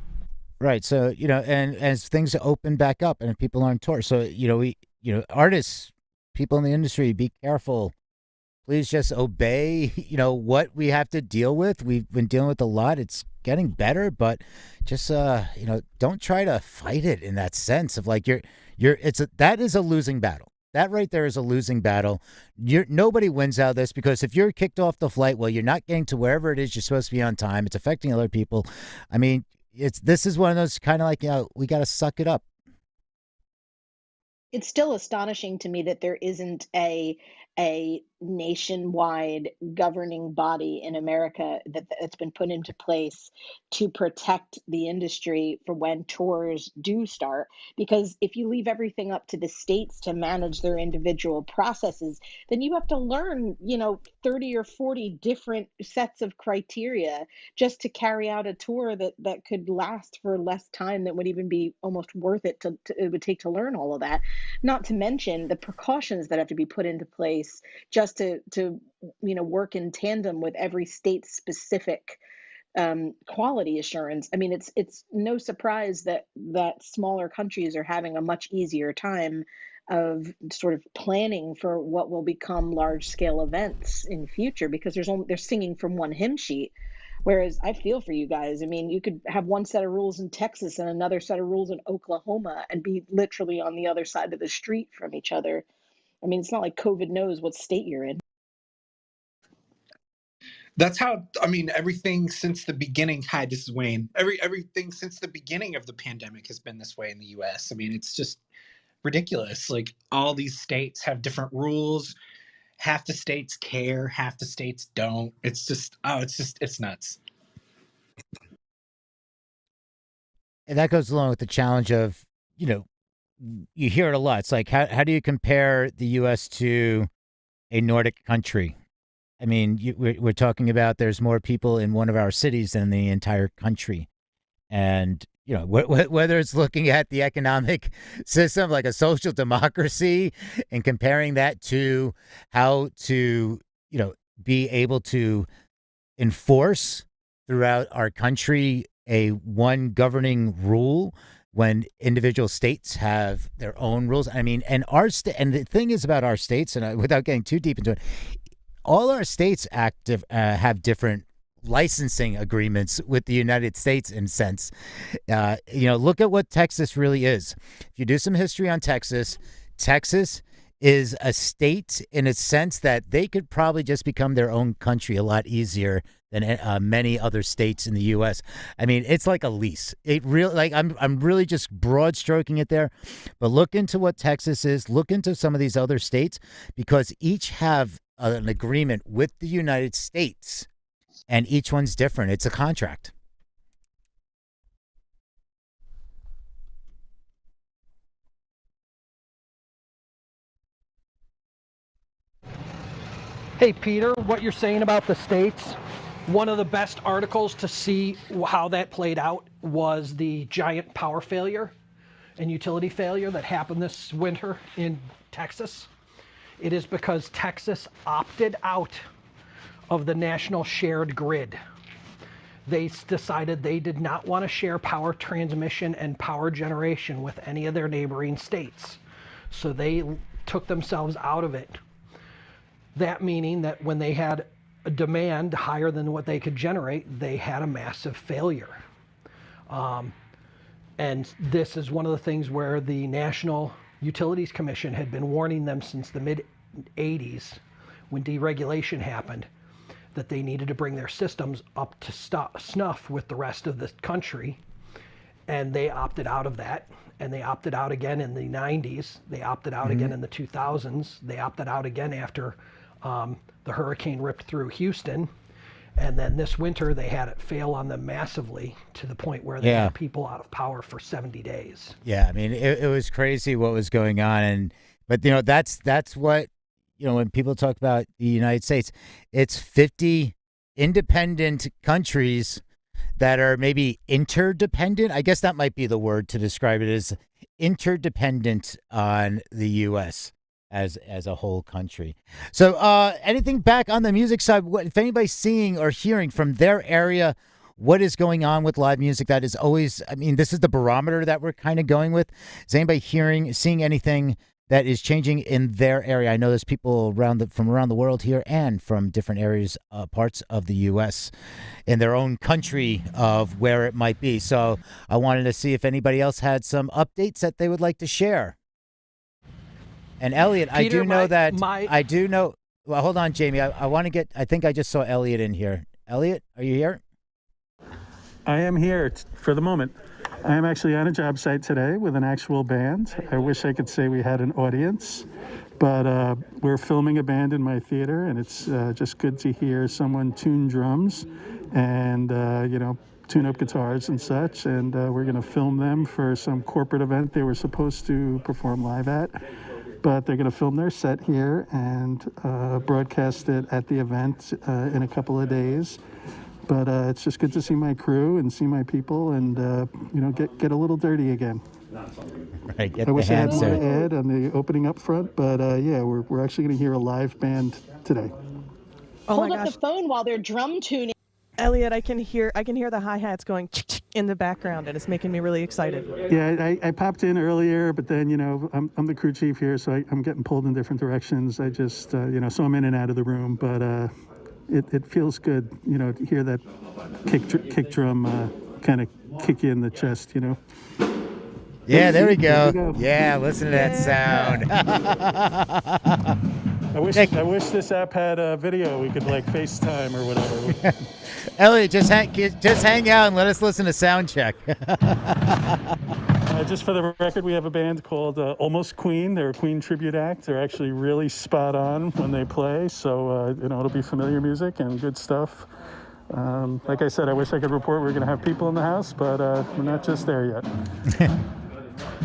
Right. So, and as things open back up and if people aren't tour. So, artists, people in the industry, be careful. Please just obey, what we have to deal with. We've been dealing with a lot. It's getting better, but just, don't try to fight it in that sense of like that is a losing battle. That right there is a losing battle. Nobody wins out of this because if you're kicked off the flight, well, you're not getting to wherever it is you're supposed to be on time. It's affecting other people. I mean, this is one of those kind of like, we got to suck it up. It's still astonishing to me that there isn't a nationwide governing body in America that's been put into place to protect the industry for when tours do start. Because if you leave everything up to the states to manage their individual processes, then you have to learn, 30 or 40 different sets of criteria just to carry out a tour that could last for less time than would even be almost worth it it would take to learn all of that. Not to mention the precautions that have to be put into place just to work in tandem with every state's specific quality assurance. I mean, it's no surprise that smaller countries are having a much easier time of sort of planning for what will become large scale events in future because they're singing from one hymn sheet. Whereas I feel for you guys. I mean, you could have one set of rules in Texas and another set of rules in Oklahoma and be literally on the other side of the street from each other. I mean, it's not like COVID knows what state you're in. That's how, I mean, everything since the beginning. Hi, this is Wayne. Everything since the beginning of the pandemic has been this way in the US. I mean, it's just ridiculous. Like, all these states have different rules. Half the states care, half the states don't. It's just, it's nuts. And that goes along with the challenge of, you hear it a lot. It's like, how do you compare the U.S. to a Nordic country? I mean, we're talking about there's more people in one of our cities than the entire country. And, whether it's looking at the economic system, like a social democracy, and comparing that to how to, be able to enforce throughout our country a one governing rule when individual states have their own rules. I mean, and the thing is about our states, and without getting too deep into it, all our states have different licensing agreements with the United States in a sense. Look at what Texas really is. If you do some history on Texas is a state in a sense that they could probably just become their own country a lot easier than many other states in the U.S. I mean, it's like a lease. It really, like, I'm really just broad stroking it there, but look into what Texas is. Look into some of these other states, because each have an agreement with the United States, and each one's different. It's a contract. Hey, Peter, what you're saying about the states, one of the best articles to see how that played out was the giant power failure and utility failure that happened this winter in Texas. It is because Texas opted out of the national shared grid. They decided they did not want to share power transmission and power generation with any of their neighboring states. So they took themselves out of it. That meaning that when they had a demand higher than what they could generate, they had a massive failure. And this is one of the things where the National Utilities Commission had been warning them since the mid-'80s, when deregulation happened, that they needed to bring their systems up to snuff with the rest of the country. And they opted out of that. And they opted out again in the 90s. They opted out again in the 2000s. They opted out again after the hurricane ripped through Houston. And then this winter, they had it fail on them massively to the point where they had people out of power for 70 days. Yeah, I mean, it was crazy what was going on. But that's what, when people talk about the United States, it's 50 independent countries that are maybe interdependent. I guess that might be the word to describe it, as interdependent on the U.S. as a whole country. So anything back on the music side, if anybody's seeing or hearing from their area what is going on with live music, that is always, I mean, this is the barometer that we're kind of going with. Is anybody seeing anything that is changing in their area? I know there's people from around the world here and from different areas, parts of the U.S. in their own country of where it might be. So I wanted to see if anybody else had some updates that they would like to share. And Elliot, Peter, I do know. Well, hold on, Jamie. I think I just saw Elliot in here. Elliot, are you here? I am here for the moment. I am actually on a job site today with an actual band. I wish I could say we had an audience, but we're filming a band in my theater, and it's just good to hear someone tune drums and, tune up guitars and such. And we're going to film them for some corporate event they were supposed to perform live at. But they're going to film their set here and broadcast it at the event in a couple of days. But it's just good to see my crew and see my people and, get a little dirty again. Right, I wish I had more to add on the opening up front, but we're actually going to hear a live band today. Hold up the phone while they're drum tuning. Elliot, I can hear the hi-hats going in the background, and it's making me really excited. Yeah, I popped in earlier, but then, I'm the crew chief here, so I'm getting pulled in different directions. I just, so I'm in and out of the room, but it feels good, to hear that kick drum kind of kick you in the chest, Yeah, there we There go. we go. Yeah, listen to that sound. I wish this app had a video. We could like FaceTime or whatever. Elliot, just hang out and let us listen to sound check. Just for the record, we have a band called Almost Queen. They're a Queen tribute act. They're actually really spot on when they play. So, it'll be familiar music and good stuff. Like I said, I wish I could report we're going to have people in the house, but we're not just there yet.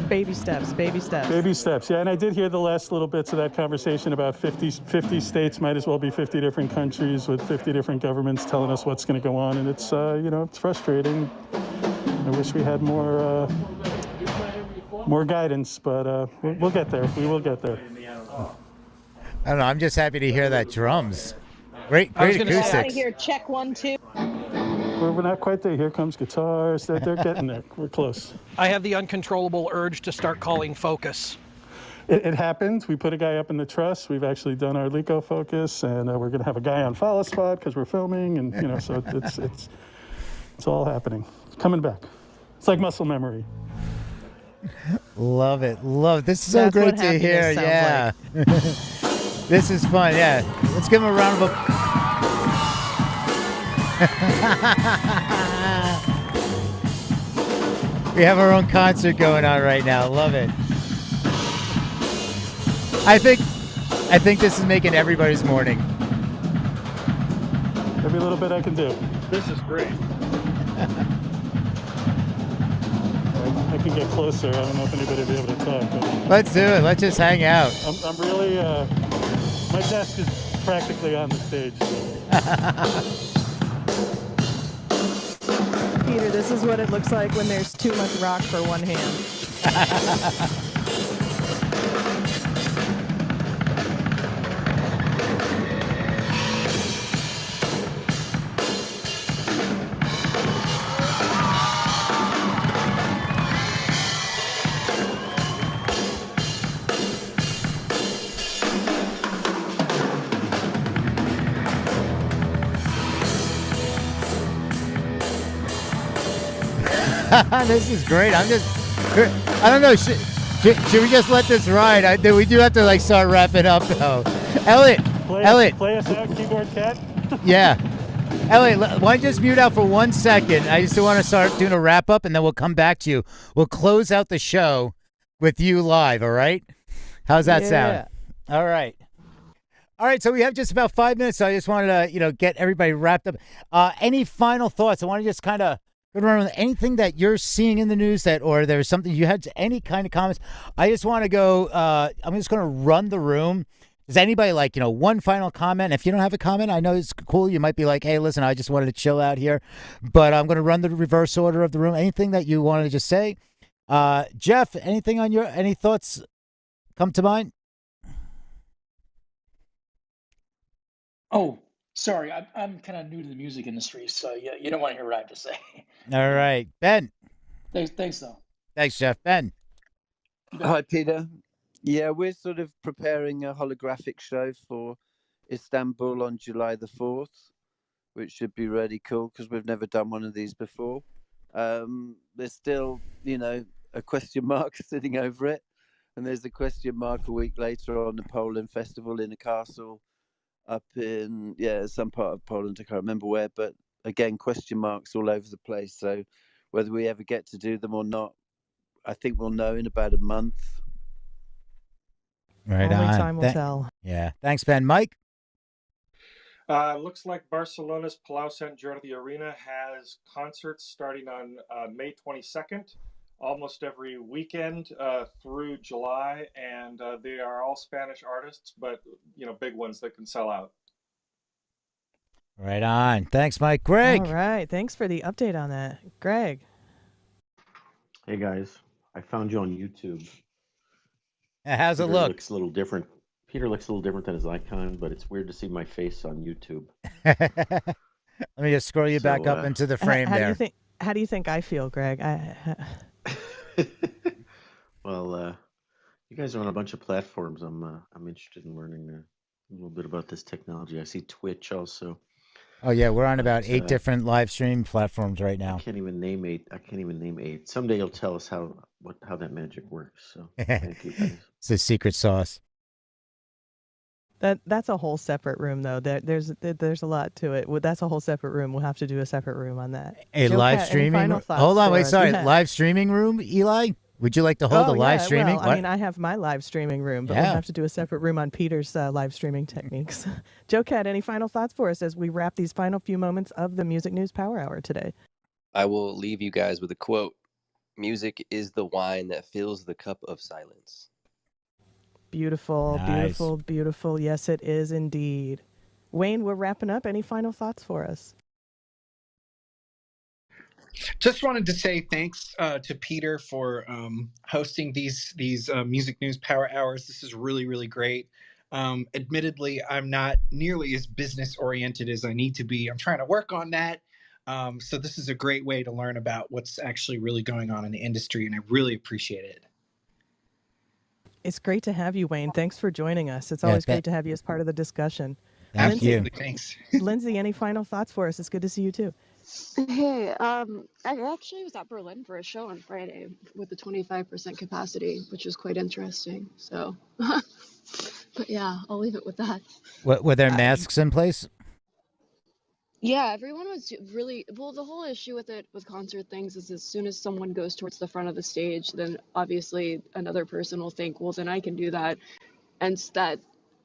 Baby steps, baby steps. Baby steps, yeah. And I did hear the last little bits of that conversation about 50 states might as well be 50 different countries with 50 different governments telling us what's going to go on. And it's, it's frustrating. I wish we had more guidance, but we'll get there. We will get there. I don't know. I'm just happy to hear that drums. Great acoustics. I hear check 1, 2. We're not quite there. Here comes guitars. They're getting there. We're close. I have the uncontrollable urge to start calling focus. It happened. We put a guy up in the truss. We've actually done our Lico focus, and we're going to have a guy on follow spot because we're filming, and so it's all happening. It's coming back. It's like muscle memory. Love it. This is so great to hear. Yeah. Like. This is fun. Yeah. Let's give him a round of applause. We have our own concert going on right now. Love it. I think this is making everybody's morning. Every little bit I can do. This is great. I can get closer. I don't know if anybody will be able to talk. But let's do it. Let's just hang out. I'm really, my desk is practically on the stage. Peter, this is what it looks like when there's too much rock for one hand. This is great. I don't know. Should we just let this ride? We do have to start wrapping up though. Elliot, play us out, keyboard cat. Yeah, Elliot, why don't you just mute out for 1 second? I just want to start doing a wrap up, and then we'll come back to you. We'll close out the show with you live. All right? How's that sound? All right. All right, so we have just about 5 minutes. So I just wanted to, get everybody wrapped up. Any final thoughts? I want to just kind of go around with anything that you're seeing in the news or there's something you had, any kind of comments. I just want to go. I'm just going to run the room. Does anybody one final comment? If you don't have a comment, I know it's cool. You might be like, hey, listen, I just wanted to chill out here. But I'm going to run the reverse order of the room. Anything that you wanted to just say? Jeff, anything on any thoughts come to mind? Oh, sorry. I'm kind of new to the music industry, so you don't want to hear what I have to say. All right. Ben. Thanks, though. Thanks, Jeff. Ben. Hi, Peter. Yeah, we're sort of preparing a holographic show for Istanbul on July the 4th, which should be really cool because we've never done one of these before. There's still, a question mark sitting over it. And there's a question mark a week later on the Poland Festival in a castle up in, some part of Poland. I can't remember where, but again, question marks all over the place. So whether we ever get to do them or not, I think we'll know in about a month. Right Only on. time will tell. Yeah. Thanks, Ben. Mike? Looks like Barcelona's Palau Sant Jordi Arena has concerts starting on May 22nd, almost every weekend through July, and they are all Spanish artists, but big ones that can sell out. Right on. Thanks, Mike. Greg? All right. Thanks for the update on that. Greg? Hey, guys. I found you on YouTube. How's it Peter look? Looks a little different. Peter looks a little different than his icon, but it's weird to see my face on YouTube. Let me just scroll you back up into the frame there. How do you think I feel, Greg? Well, you guys are on a bunch of platforms. I'm interested in learning a little bit about this technology. I see Twitch also. Oh yeah, we're on about But 8 different live stream platforms right I now. can't even name 8. I can't even name 8. Someday you'll tell us how that magic works. So thank you guys. It's a secret sauce. That's a whole separate room, though. There's a lot to it. That's a whole separate room. We'll have to do a separate room on that. A Joe live Cat, any streaming. final thoughts Hold on, for wait, us? sorry. Yeah. Live streaming room, Eli? Would you like to hold a live yeah, streaming? Well, I mean, I have my live streaming room, but we'll have to do a separate room on Peter's live streaming techniques. Joe Cat, any final thoughts for us as we wrap these final few moments of the Music News Power Hour today? I will leave you guys with a quote. Music is the wine that fills the cup of silence. Beautiful, Nice. beautiful, beautiful. Yes, it is indeed. Wayne, we're wrapping up. Any final thoughts for us? Just wanted to say thanks to Peter for hosting these Music News Power Hours. This is really, really great. Admittedly, I'm not nearly as business oriented as I need to be. I'm trying to work on that. So this is a great way to learn about what's actually really going on in the industry, and I really appreciate it. It's great to have you, Wayne. Thanks for joining us. It's always great to have you as part of the discussion. Thank you. Thanks. Lindsay, any final thoughts for us? It's good to see you too. Hey, I actually was at Berlin for a show on Friday with the 25% capacity, which was quite interesting. So, but yeah, I'll leave it with that. Were there masks in place? Yeah, everyone was really well. The whole issue with concert things is as soon as someone goes towards the front of the stage, then obviously another person will think, well, then I can do that. And that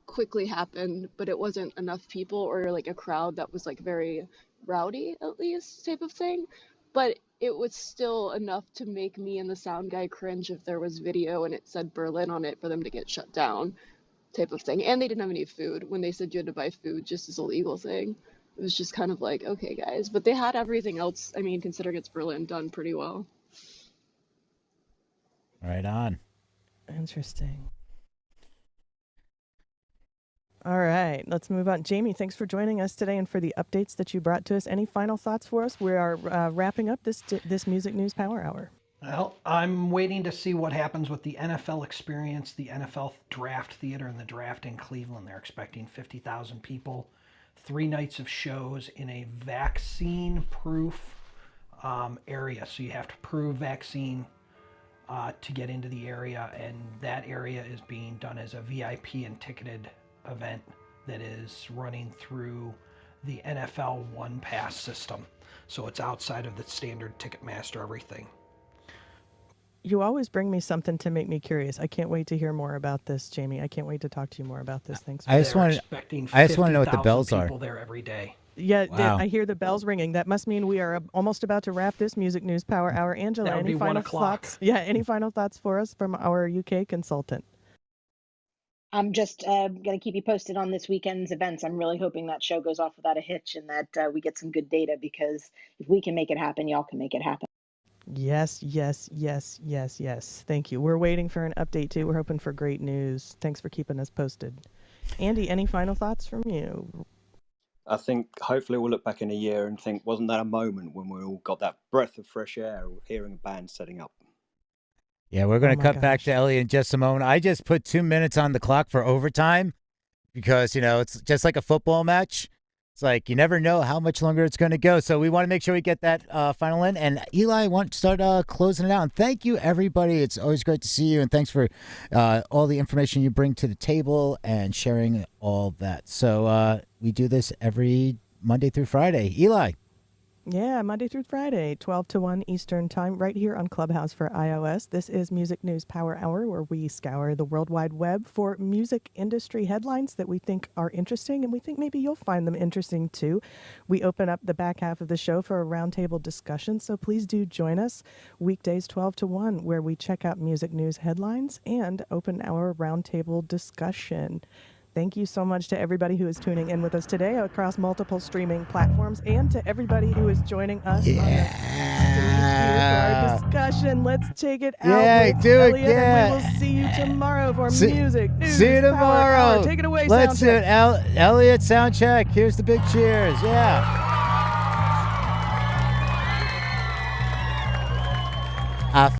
quickly happened, but it wasn't enough people or like a crowd that was like very rowdy, at least, type of thing. But it was still enough to make me and the sound guy cringe if there was video and it said Berlin on it for them to get shut down, type of thing. And they didn't have any food when they said you had to buy food, just as a legal thing. It was just kind of like, okay, guys. But they had everything else, I mean, considering it's Berlin, done pretty well. Right on. Interesting. All right, let's move on. Jamie, thanks for joining us today and for the updates that you brought to us. Any final thoughts for us? We are wrapping up this Music News Power Hour. Well, I'm waiting to see what happens with the NFL experience, the NFL Draft Theater, and the draft in Cleveland. They're expecting 50,000 people, 3 nights of shows in a vaccine-proof area. So you have to prove vaccine to get into the area, and that area is being done as a VIP and ticketed event that is running through the NFL One Pass system. So it's outside of the standard Ticketmaster everything. You always bring me something to make me curious. I can't wait to hear more about this, Jamie. I can't wait to talk to you more about this. Thanks. I just want to know what the bells are. People there every day. Yeah, Wow. I hear the bells ringing. That must mean we are almost about to wrap this Music News Power Hour. Angela, That would any be 1 final o'clock. thoughts? Yeah, any final thoughts for us from our UK consultant? I'm just going to keep you posted on this weekend's events. I'm really hoping that show goes off without a hitch and that we get some good data, because if we can make it happen, y'all can make it happen. Yes, yes, yes, yes, yes. Thank you. We're waiting for an update too. We're hoping for great news. Thanks for keeping us posted. Andy, any final thoughts from you? I think hopefully we'll look back in a year and think, wasn't that a moment when we all got that breath of fresh air hearing a band setting up? Yeah, we're going Oh to my cut back gosh. to Elliot in just a moment. I just put 2 minutes on the clock for overtime because, it's just like a football match. It's like you never know how much longer it's going to go. So we want to make sure we get that final in. And Eli, I want to start closing it out. And thank you, everybody. It's always great to see you. And thanks for all the information you bring to the table and sharing all that. So we do this every Monday through Friday. Eli. Yeah, Monday through Friday, 12 to 1 Eastern Time, right here on Clubhouse for iOS. This is Music News Power Hour, where we scour the World Wide Web for music industry headlines that we think are interesting, and we think maybe you'll find them interesting too. We open up the back half of the show for a roundtable discussion, so please do join us weekdays 12 to 1, where we check out music news headlines and open our roundtable discussion. Thank you so much to everybody who is tuning in with us today across multiple streaming platforms, and to everybody who is joining us on the stage here for our discussion. Let's take it out with Elliot, and we will see you tomorrow for Music News See you Power tomorrow. Hour. Take it away, Let's do Soundcheck. it. Elliot, sound check. Here's the big cheers. Yeah.